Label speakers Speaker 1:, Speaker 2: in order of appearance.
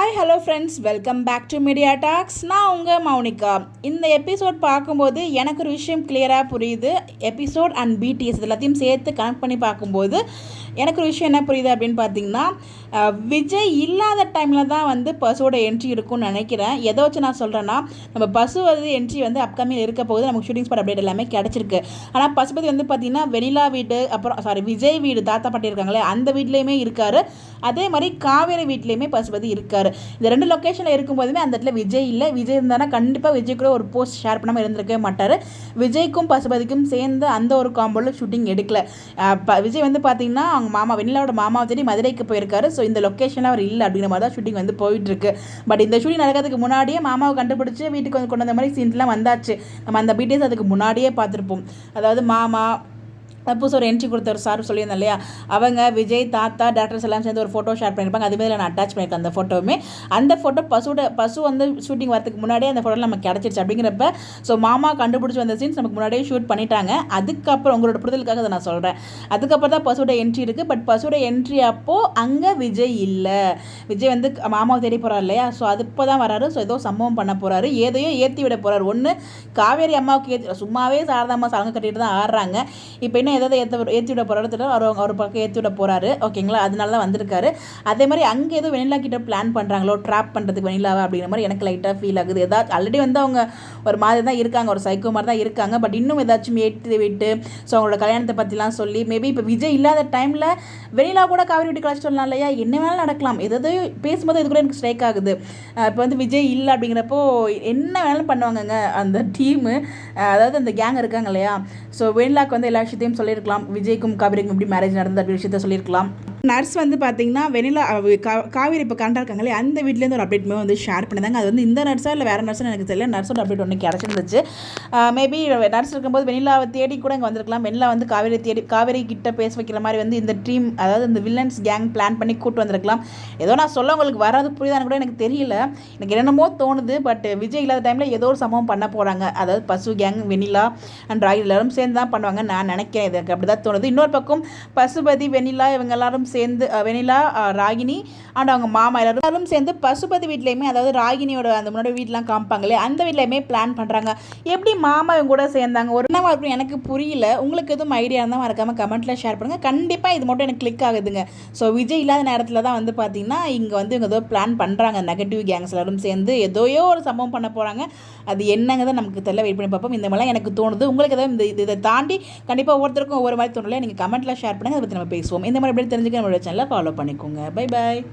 Speaker 1: Hi hello friends, welcome back to media talks. நான் உங்கள் மௌனிகா. இந்த எபிசோட் பார்க்கும்போது எனக்கு ஒரு விஷயம் கிளியராக புரியுது. எபிசோட் அண்ட் பிடிஎஸ் எல்லாத்தையும் சேர்த்து கனெக்ட் பண்ணி பார்க்கும்போது எனக்கு ஒரு விஷயம் என்ன புரியுது அப்படின்னு பார்த்தீங்கன்னா, விஜய் இல்லாத டைமில் தான் வந்து பசுவோட என்ட்ரி இருக்கும்னு நினைக்கிறேன். எதை வச்சு நான் சொல்கிறேன்னா, நம்ம பசு வந்து என்ட்ரி வந்து அப்கமிங் இருக்க போகுது. நமக்கு ஷூட்டிங் ஸ்பாட் அப்டேட் எல்லாமே கிடச்சிருக்கு. ஆனால் பசுபதி வந்து பார்த்திங்கன்னா வெனிலா வீடு, அப்புறம் விஜய் வீடு தாத்தா பாட்டி இருக்காங்களே அந்த வீட்லேயுமே இருக்கார். அதே மாதிரி காவேரி வீட்லேயுமே பசுபதி இருக்கார். இந்த ரெண்டு லொக்கேஷனில் இருக்கும்போதுமே அந்த இடத்துல விஜய் இல்லை. விஜய் இருந்தானா கண்டிப்பாக விஜய் கூட ஒரு போஸ்ட் ஷேர் பண்ணாமல் இருந்திருக்கவே மாட்டார். விஜய்க்கும் பசுபதிக்கும் சேர்ந்து அந்த ஒரு காம்போவில் ஷூட்டிங் எடுக்கல. விஜய் வந்து பார்த்திங்கன்னா அவங்க மாமா வெண்ணிலாவோட மாமாவை தேடி மதுரைக்கு போயிருக்காரு. ஸோ இந்த லொக்கேஷனில் அவர் இல்லை அப்படிங்கிற மாதிரி தான் ஷூட்டிங் வந்து போயிட்டுருக்கு. பட் இந்த ஷூட்டிங் நடக்கிறதுக்கு முன்னாடியே மாமாவை கண்டுபிடிச்சி வீட்டுக்கு வந்து கொண்டு வந்த மாதிரி சீன்ஸ்லாம் வந்தாச்சு. நம்ம அந்த பிடிஎஸ் அதுக்கு முன்னாடியே பார்த்துருப்போம். அதாவது மாமா புதுசு ஒரு என்ட்ரி கொடுத்த ஒரு சார் சொல்லியிருந்தேன் இல்லையா, அவங்க விஜய் தாத்தா டாக்டர்ஸ் எல்லாம் சேர்ந்து ஒரு ஃபோட்டோ ஷேர் பண்ணியிருப்பாங்க. அதுமாதிரி நான் அட்டாச் பண்ணியிருக்கேன் அந்த ஃபோட்டோவுமே. அந்த ஃபோட்டோ பசு வந்து ஷூட்டிங் வரதுக்கு முன்னாடியே அந்த ஃபோட்டோ நமக்கு கிடச்சிருச்சு. அப்படிங்கிறப்ப ஸோ மாமா கண்டுபிடிச்சி வந்த சீன்ஸ் நமக்கு முன்னாடியே ஷூட் பண்ணிட்டாங்க. அதுக்கப்புறம் உங்களோட புரிதலுக்காக அதை நான் சொல்கிறேன். அதுக்கப்புறம் தான் பசுவோட என்ட்ரி இருக்குது. பட் பசுவோட என்ட்ரி அப்போது அங்கே விஜய் இல்லை. விஜய் வந்து மாமாவை தேடி போகிறார் இல்லையா, ஸோ அது இப்போ தான் வராரு. ஸோ ஏதோ சம்பவம் பண்ண போகிறாரு, எதையோ ஏற்றி விட போகிறார். ஒன்று காவேரி அம்மாவுக்கு ஏற்றி, சும்மாவே சாரதாம்மா சலங்க கட்டிட்டு தான் ஆடுறாங்க. இப்போ என்ன எதாவது ஏற்றி விட போகிறாரு, அவர் பக்கம் ஏற்றி விட போகிறாரு. ஓகேங்களா, அதனால தான் வந்திருக்காரு. அதே மாதிரி அங்கே ஏதோ வெனிலா கிட்ட பிளான் பண்ணுறாங்களோ ட்ராப் பண்ணுறதுக்கு வெனிலாவை அப்படிங்கிற மாதிரி எனக்கு லைட்டாக ஃபீல் ஆகுது. ஏதாச்சும் ஆல்ரெடி வந்து அவங்க ஒரு மாதிரி தான் இருக்காங்க, ஒரு சைக்கோ மாதிரி தான் இருக்காங்க. பட் இன்னும் ஏதாச்சும் ஏற்றி விட்டு ஸோ அவங்களோட கல்யாணத்தை பற்றிலாம் சொல்லி மேபி இப்போ விஜய் இல்லாத டைமில் வெனிலா கூட காவிரி வீட்டு கலாச்சி சொல்லலாம் இல்லையா, என்ன வேணாலும் நடக்கலாம். எதாவது பேசும்போது இது கூட எனக்கு ஸ்ட்ரைக் ஆகுது. இப்போ வந்து விஜய் இல்லை அப்படிங்கிறப்போ என்ன வேணாலும் பண்ணுவாங்கங்க அந்த டீமு, அதாவது அந்த கேங் இருக்காங்க இல்லையா. ஸோ வெனிலாக்கு வந்து எல்லா விஷயத்தையும் சொல்லியிருக்கலாம். விஜய்க்கும் காவிரிக்கும் எப்படி மேரேஜ் நடந்த அப்படி விஷயத்த சொல்லியிருக்கலாம். நர்ஸ் வந்து பார்த்தீங்கன்னா வெனிலா காவேரி இப்போ கரெக்டாக இருக்காங்களே அந்த வீட்லேருந்து ஒரு அப்டேட்மே வந்து ஷேர் பண்ணியிருந்தாங்க. அது வந்து இந்த நர்ஸாக இல்லை வேறு நர்ஸாக எனக்கு தெரியல. நர்ஸோட அப்டேட் ஒன்று கிடச்சிருந்துச்சு. மேபி நர்ஸ் இருக்கும்போது வெனிலாவை தேடி கூட இங்கே வந்திருக்கலாம். வெனிலா வந்து காவேரி கிட்ட பேச வைக்கிற மாதிரி வந்து இந்த டீம், அதாவது இந்த வில்லன்ஸ் கேங் பிளான் பண்ணி கூட்டு வந்திருக்கலாம். ஏதோ நான் சொல்ல உங்களுக்கு வராது புரியுதான்னு கூட எனக்கு தெரியல. எனக்கு என்னமோ தோணுது. பட் விஜய் இல்லாத டைமில் ஏதோ ஒரு சம்பவம் பண்ண போகிறாங்க. அதாவது பசு கேங் வெனிலா அண்ட் ராகி எல்லாரும் சேர்ந்து தான் பண்ணுவாங்க நான் நினைக்கிறேன். இதுக்கு அப்படி தான் தோணுது. இன்னொரு பக்கம் பசுபதி வெனிலா இவங்க எல்லாரும் சேர்ந்து, வெனிலா ராகினி அண்ட் அவங்க மாமா எல்லாரும் சேர்ந்து பசுபதி வீட்லேயுமே, அதாவது ராகினியோட அந்த முன்னாடி வீட்டெலாம் காமிப்பாங்களே அந்த வீட்லையுமே பிளான் பண்ணுறாங்க. எப்படி மாமா இவங்க கூட சேர்ந்தாங்க ஒரு என்னவா இருக்கும் எனக்கு புரியல. உங்களுக்கு எதுவும் ஐடியா இருந்தால் மறக்காமல் கமெண்ட்டில் ஷேர் பண்ணுங்கள். கண்டிப்பாக இது மட்டும் எனக்கு கிளிக் ஆகுதுங்க. ஸோ விஜய் இல்லாத நேரத்தில் தான் வந்து பார்த்தீங்கன்னா இங்கே வந்து இவங்க ஏதோ பிளான் பண்ணுறாங்க. நெகட்டிவ் கேங்ஸ் எல்லாரும் சேர்ந்து ஏதோயோ ஒரு சம்பவம் பண்ண போகிறாங்க. அது என்னங்கிறத நமக்கு தெரியல, வெயிட் பண்ணி பார்ப்போம். இந்த மாதிரிலாம் எனக்கு தோணுது. உங்களுக்கு ஏதாவது இதை தாண்டி கண்டிப்பாக ஒவ்வொருத்தருக்கும் ஒவ்வொரு மாதிரி தோணல. நீங்கள் கமெண்ட்டில் ஷேர் பண்ணுங்கள். அதை பற்றி நம்ம பேசுவோம். இந்த மாதிரி எப்படி தெரிஞ்சுக்க நம்மளோட சேனலை ஃபாலோ பண்ணிக்கோங்க. Bye bye.